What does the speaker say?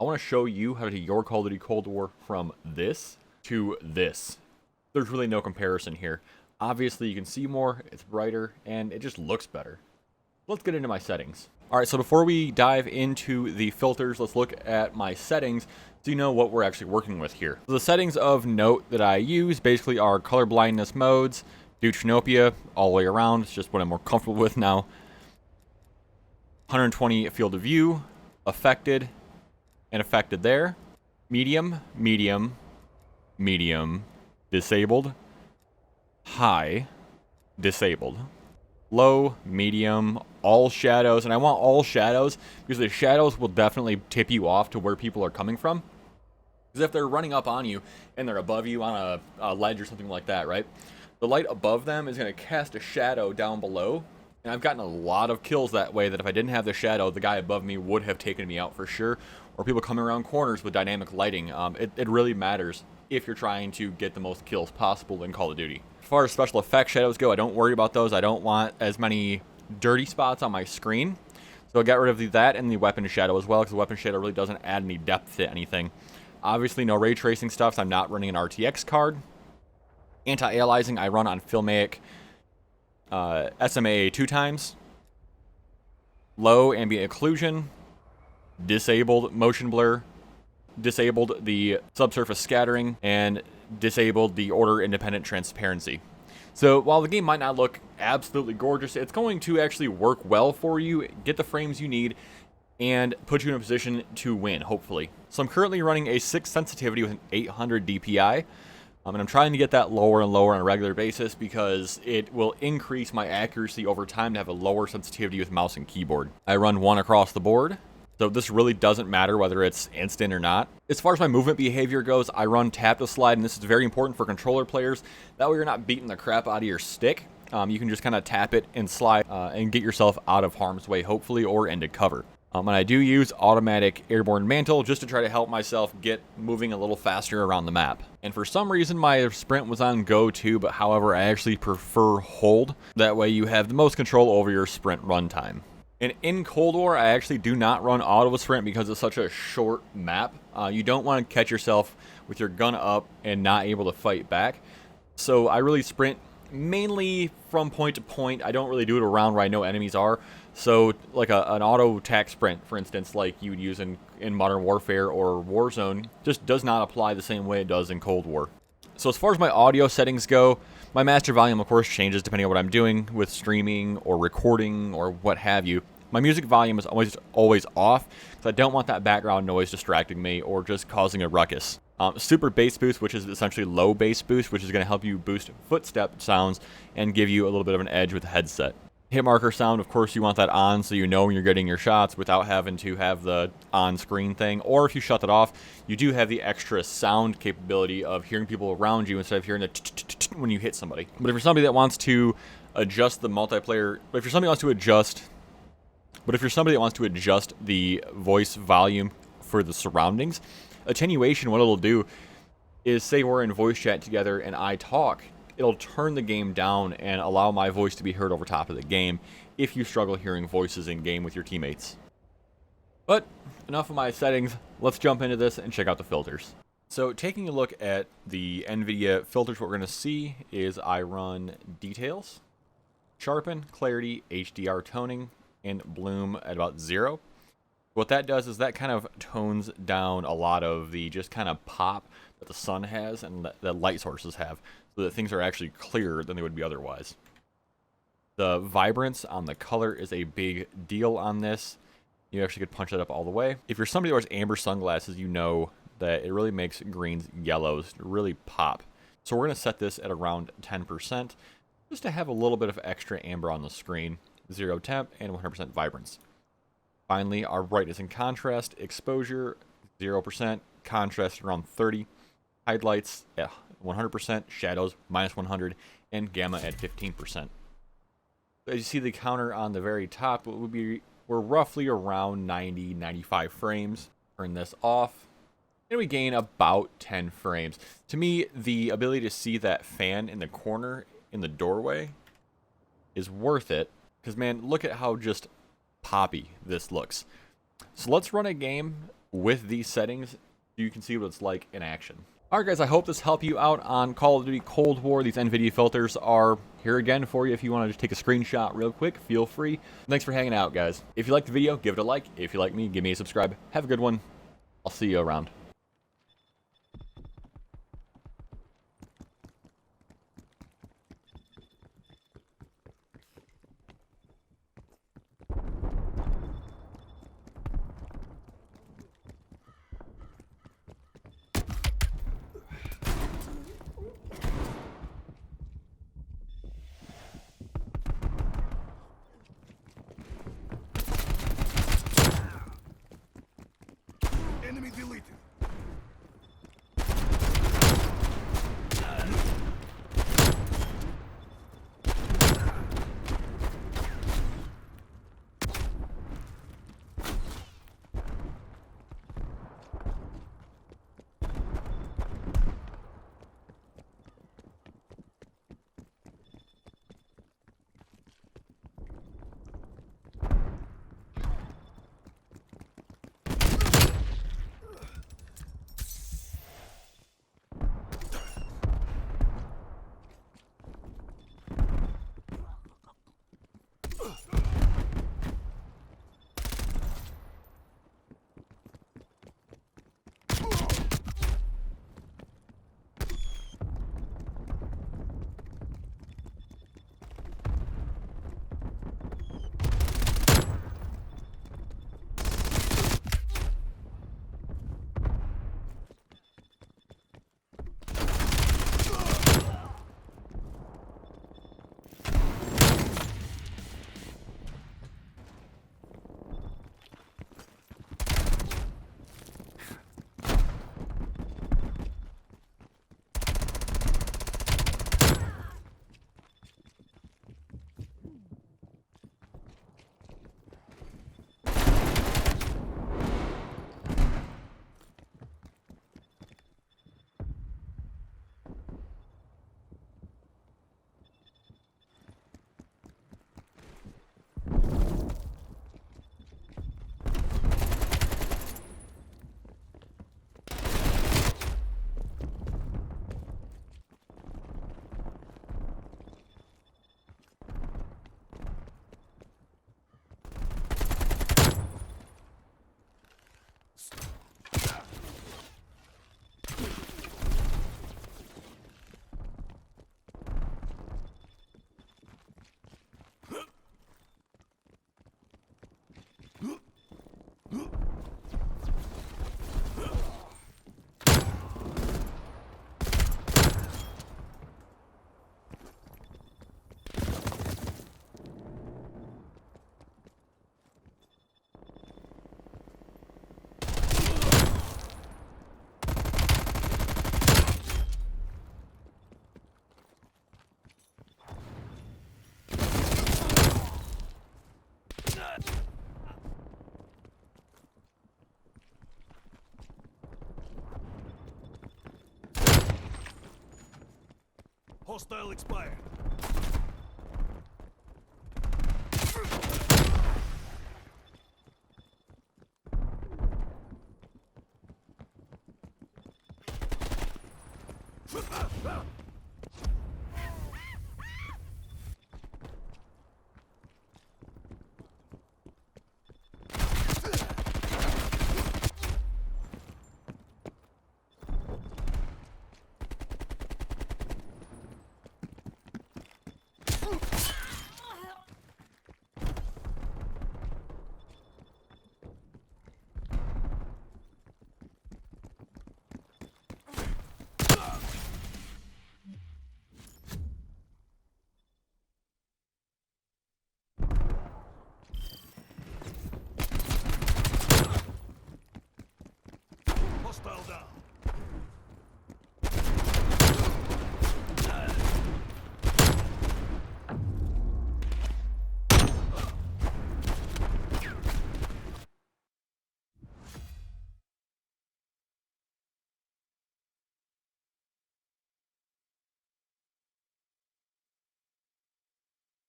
I want to show you how to do your Call of Duty Cold War from this to this. There's really no comparison here. Obviously, you can see more, it's brighter, and it just looks better. Let's get into my settings. Alright, so before we dive into the filters, let's look at my settings so you know what we're actually working with here. So the settings of note that I use basically are color blindness modes, Deutrenaopia, all the way around. It's just what I'm more comfortable with now. 120 field of view, affected, and affected there. Medium, medium, medium, disabled. High, disabled. Low, medium, all shadows. And I want all shadows because the shadows will definitely tip you off to where people are coming from. Because if they're running up on you and they're above you on a ledge or something like that, right? The light above them is going to cast a shadow down below. And I've gotten a lot of kills that way that if I didn't have the shadow, the guy above me would have taken me out for sure. Or people coming around corners with dynamic lighting. It really matters if you're trying to get the most kills possible in Call of Duty. As far as special effects shadows go, I don't worry about those. I don't want as many dirty spots on my screen. So I got rid of that and the weapon shadow as well, because the weapon shadow really doesn't add any depth to anything. Obviously, no ray tracing stuff, so I'm not running an RTX card. Anti-aliasing, I run on Filmic SMA 2 times. Low ambient occlusion. Disabled motion blur. Disabled the subsurface scattering. And disabled the order independent transparency. So while the game might not look absolutely gorgeous, it's going to actually work well for you, get the frames you need, and put you in a position to win, hopefully. So I'm currently running a 6 sensitivity with an 800 DPI. And I'm trying to get that lower and lower on a regular basis because it will increase my accuracy over time to have a lower sensitivity with mouse and keyboard. I run 1 across the board, so this really doesn't matter whether it's instant or not. As far as my movement behavior goes, I run tap to slide, and this is very important for controller players. That way you're not beating the crap out of your stick. You can just kind of tap it and slide and get yourself out of harm's way, hopefully, or into cover. And I do use automatic airborne mantle just to try to help myself get moving a little faster around the map. And for some reason my sprint was on go too, but however I actually prefer hold. That way you have the most control over your sprint runtime. And in Cold War I actually do not run auto sprint because it's such a short map. You don't want to catch yourself with your gun up and not able to fight back. So I really sprint mainly from point to point. I don't really do it around where I know enemies are. So like an auto attack sprint, for instance, like you would use in Modern Warfare or Warzone, just does not apply the same way it does in Cold War. So as far as my audio settings go, my master volume of course changes depending on what I'm doing with streaming or recording or what have you. My music volume is always off because I don't want that background noise distracting me or just causing a ruckus. Super bass boost, which is essentially low bass boost, which is going to help you boost footstep sounds and give you a little bit of an edge with the headset. Hit marker sound, of course, you want that on so you know when you're getting your shots without having to have the on-screen thing. Or if you shut that off, you do have the extra sound capability of hearing people around you instead of hearing the when you hit somebody. But if you're somebody that wants to adjust the multiplayer, if you're somebody that wants to adjust the voice volume for the surroundings, attenuation, what it'll do is, say we're in voice chat together and I talk, it'll turn the game down and allow my voice to be heard over top of the game if you struggle hearing voices in game with your teammates. But enough of my settings, let's jump into this and check out the filters. So taking a look at the NVIDIA filters, what we're going to see is I run details, sharpen, clarity, HDR toning, and bloom at about 0. What that does is that kind of tones down a lot of the just kind of pop that the sun has and that light sources have, so that things are actually clearer than they would be otherwise. The vibrance on the color is a big deal on this. You actually could punch that up all the way. If you're somebody who wears amber sunglasses, you know that it really makes greens, yellows really pop. So we're going to set this at around 10%, just to have a little bit of extra amber on the screen. 0 temp and 100% vibrance. Finally, our brightness and contrast, exposure 0%, contrast around 30, highlights at 100%, shadows minus 100, and gamma at 15%. As you see the counter on the very top, we're roughly around 90, 95 frames. Turn this off, and we gain about 10 frames. To me, the ability to see that fan in the corner in the doorway is worth it, because man, look at how just poppy this looks. So let's run a game with these settings, you can see what it's like in action. Alright guys, I hope this helped you out on Call of Duty Cold War. These NVIDIA filters are here again for you. If you want to just take a screenshot real quick, feel free. Thanks for hanging out, guys. If you liked the video, give it a like. If you like me, give me a subscribe. Have a good one. I'll see you around. Enemy deleted. Hostile expired.